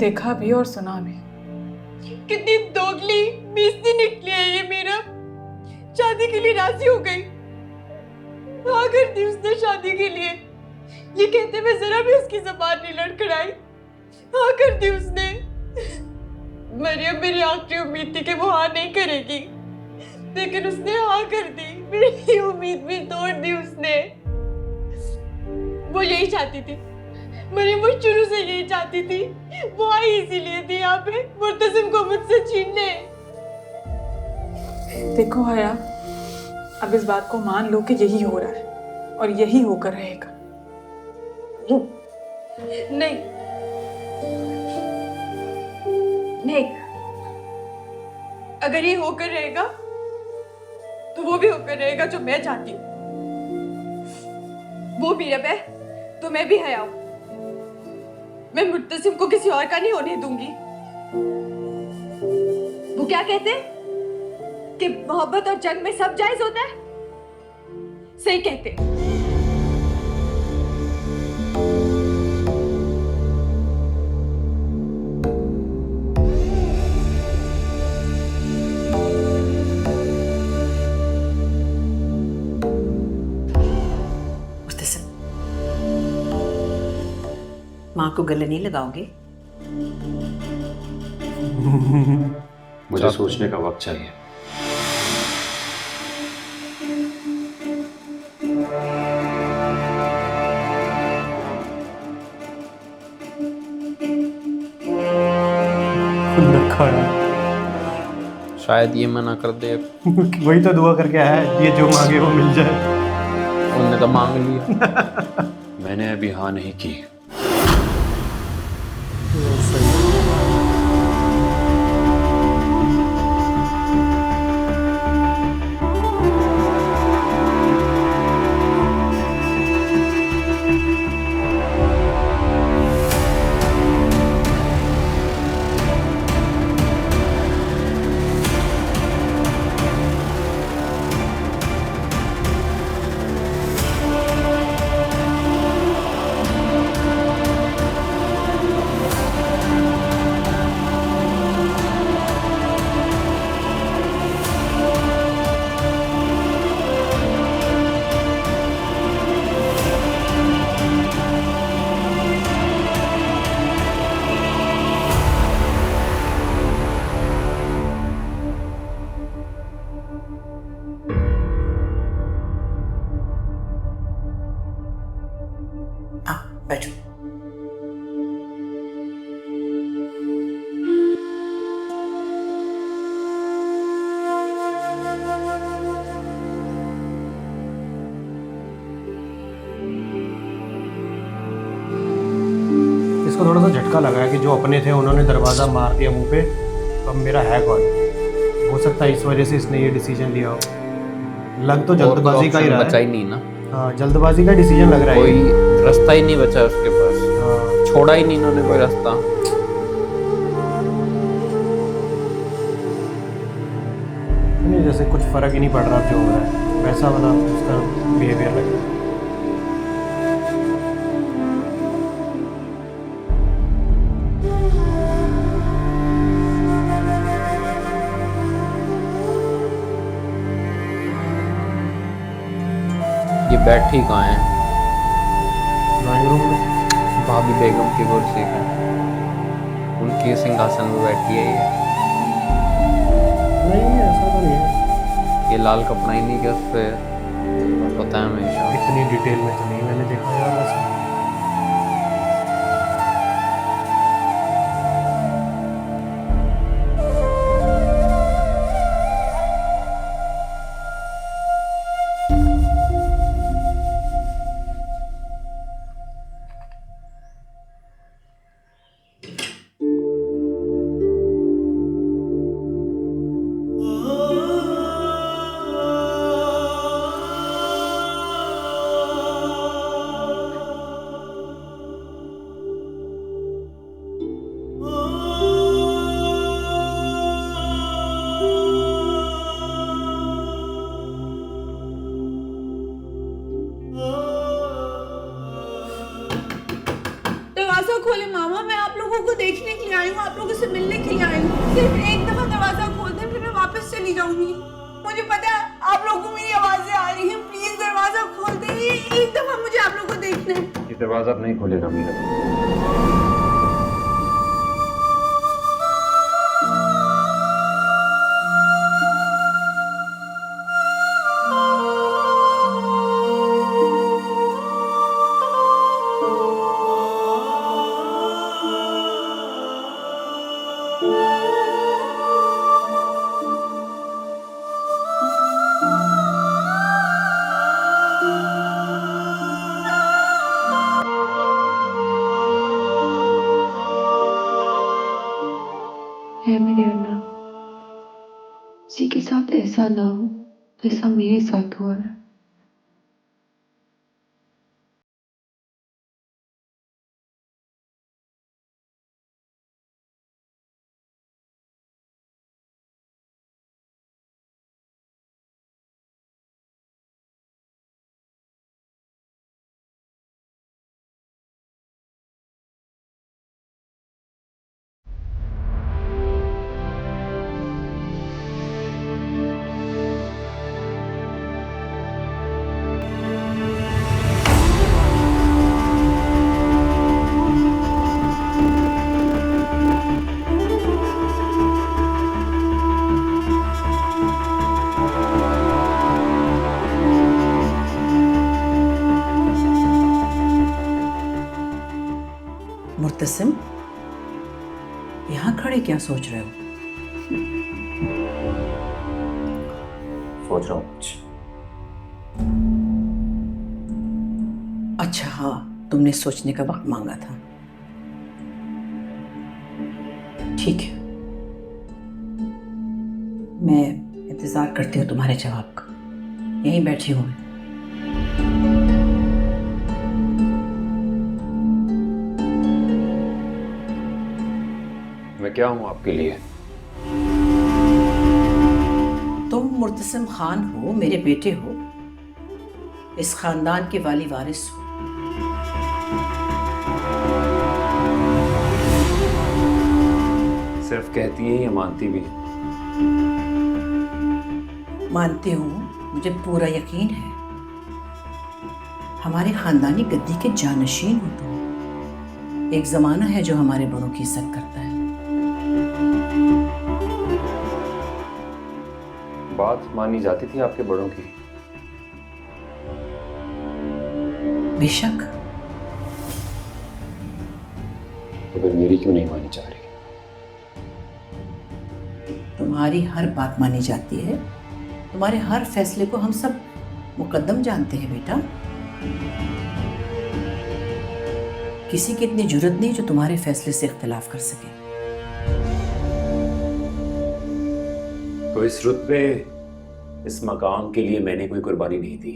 देखा भी और सुना भी। कितनी दोगली बेइज्जती निकली है ये मेरा। शादी के लिए राजी हो गई, हाँ कर दी उसने शादी के लिए। ये कहते मैं जरा भी उसकी जबान नहीं लड़खड़ाई, हाँ कर दी उसने। मरियम मेरी आखिरी उम्मीद थी कि वो हाँ नहीं करेगी, लेकिन उसने हाँ कर दी। मेरी उम्मीद भी तोड़ दी उसने। वो यही चाहती थी, मरियम वो शुरू से यही चाहती थी। वो आई इसीलिए थी यहाँ पे मुर्तसिम को मुझसे छीनने। देखो हया, अब इस बात को मान लो कि यही हो रहा है और यही होकर रहेगा। नहीं नहीं, अगर ये होकर रहेगा तो वो भी होकर रहेगा जो मैं चाहती हूँ। वो भी रब है तो मैं भी हया हूं। मैं मुर्तसिम को किसी और का नहीं होने दूंगी। वो क्या कहते हैं कि मोहब्बत और जंग में सब जायज होता है, सही कहते हैं। माँ को गले नहीं लगाओगे? मुझे सोचने का वक्त चाहिए। शायद ये मना कर दे। वही तो दुआ करके आया है, ये जो मांगे वो मिल जाए। उन्होंने तो मांग लिया। मैंने अभी हाँ नहीं की। बैठो। इसको थोड़ा सा झटका लगा है कि जो अपने थे उन्होंने दरवाज़ा मार दिया मुंह पे, अब मेरा है कौन। हो सकता है इस वजह से इसने ये डिसीजन लिया हो। लग तो जल्दबाजी का ही रहा बचा है। ही नहीं ना, हाँ, जल्दबाजी का डिसीजन लग रहा है। कोई रास्ता ही नहीं बचा उसके पास। हाँ, छोड़ा ही नहीं इन्होंने कोई रास्ता। नहीं जैसे कुछ फ़र्क ही नहीं पड़ रहा जो हो रहा है, वैसा वाला उसका बिहेवियर लग रहा है। ये बैठी कहाँ है? ड्राइंग रूम में। भाभी बेगम की कुर्सी पे, उनके सिंहासन में बैठी है ये। नहीं ऐसा तो नहीं है, ये लाल कपड़ा ही नहीं कि उस पे होता है हमेशा। इतनी डिटेल में तो नहीं मैंने देखा यार वैसे। दरवाजा खोले मामा, मैं आप लोगों को देखने के लिए आई हूँ, आप लोगों से मिलने के लिए आई हूँ। सिर्फ एक दफा दरवाजा खोल दे, फिर मैं वापस चली जाऊंगी। मुझे पता है आप लोगों को मेरी आवाजें आ रही हैं, प्लीज दरवाजा खोल दे, एक दफा मुझे आप लोगों को देखना है। ये दरवाजा अब नहीं खोलेगा मीरा। है मेरे अल्लाह, किसी के साथ ऐसा ना हो जैसा मेरे साथ हुआ है। मुर्तसिम, यहाँ खड़े क्या सोच रहे हो? सोच रहा हूँ कुछ। अच्छा हाँ, तुमने सोचने का वक्त मांगा था। ठीक है, मैं इंतजार करती हूँ तुम्हारे जवाब का। यहीं बैठी हूँ मैं। मैं क्या हूँ आपके लिए? तुम मुर्तसिम खान हो, मेरे बेटे हो, इस खानदान के वाली वारिस हो। सिर्फ कहती है या मानती भी है? मानती हूँ, मुझे पूरा यकीन है। हमारे खानदानी गद्दी के जानशीन हो तुम। एक जमाना है जो हमारे बड़ों की इज्जत करता है। बात मानी जाती थी आपके बड़ों की। बेशक। तो फिर मेरी क्यों नहीं मानी जा रही? तुम्हारी हर बात मानी जाती है, तुम्हारे हर फैसले को हम सब मुकद्दम जानते हैं बेटा। किसी की इतनी जुर्रत नहीं जो तुम्हारे फैसले से इख्तिलाफ कर सके। तो इस रुतबे, इस मकाम के लिए मैंने कोई कुर्बानी नहीं दी।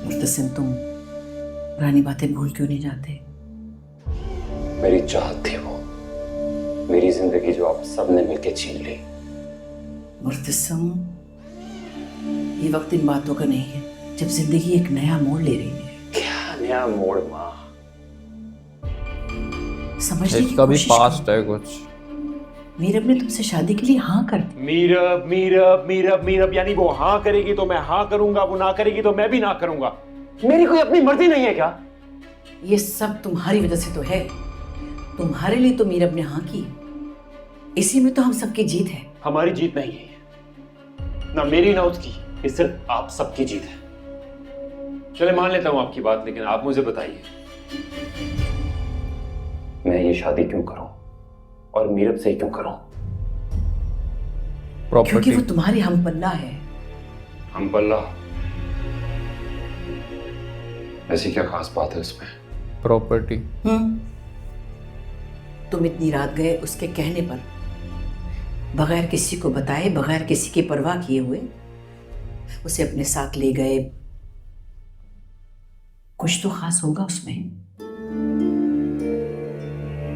मुर्तसिम, तुम पुरानी बातें भूल क्यों नहीं जाते? मेरी चाहत थी वो, मेरी जिंदगी जो आप सबने मिलकर छीन ली। मुर्तसिम, ये वक्त इन बातों का नहीं है जब जिंदगी एक नया मोड़ ले रही है। क्या नया मोड़ माँ? समझने की इसका भी कोशिश पास्ट करो। है कुछ। मीरब ने तुमसे शादी के लिए हाँ कर दी। मीरब मीरब मीरब मीरब यानी वो हाँ करेगी तो मैं हाँ करूंगा, वो ना करेगी तो मैं भी ना करूंगा। मेरी कोई अपनी मर्जी नहीं है क्या? ये सब तुम्हारी वजह से तो है। तुम्हारे लिए तो मीरब ने हाँ की, इसी में तो हम सबकी जीत है। हमारी जीत नहीं है, ना मेरी ना उसकी, ये सिर्फ आप सबकी जीत है। चले मान लेता हूं आपकी बात, लेकिन आप मुझे बताइए, मैं ये शादी क्यों करूं और मीरब से क्यों करूं? क्योंकि प्रॉपर्टी। वो तुम्हारी हमपन्ना है। हम पल्ला, ऐसी क्या खास बात है उसमें? प्रॉपर्टी। तुम इतनी रात गए उसके कहने पर, बगैर किसी को बताए, बगैर किसी की परवाह किए हुए उसे अपने साथ ले गए। कुछ तो खास होगा उसमें।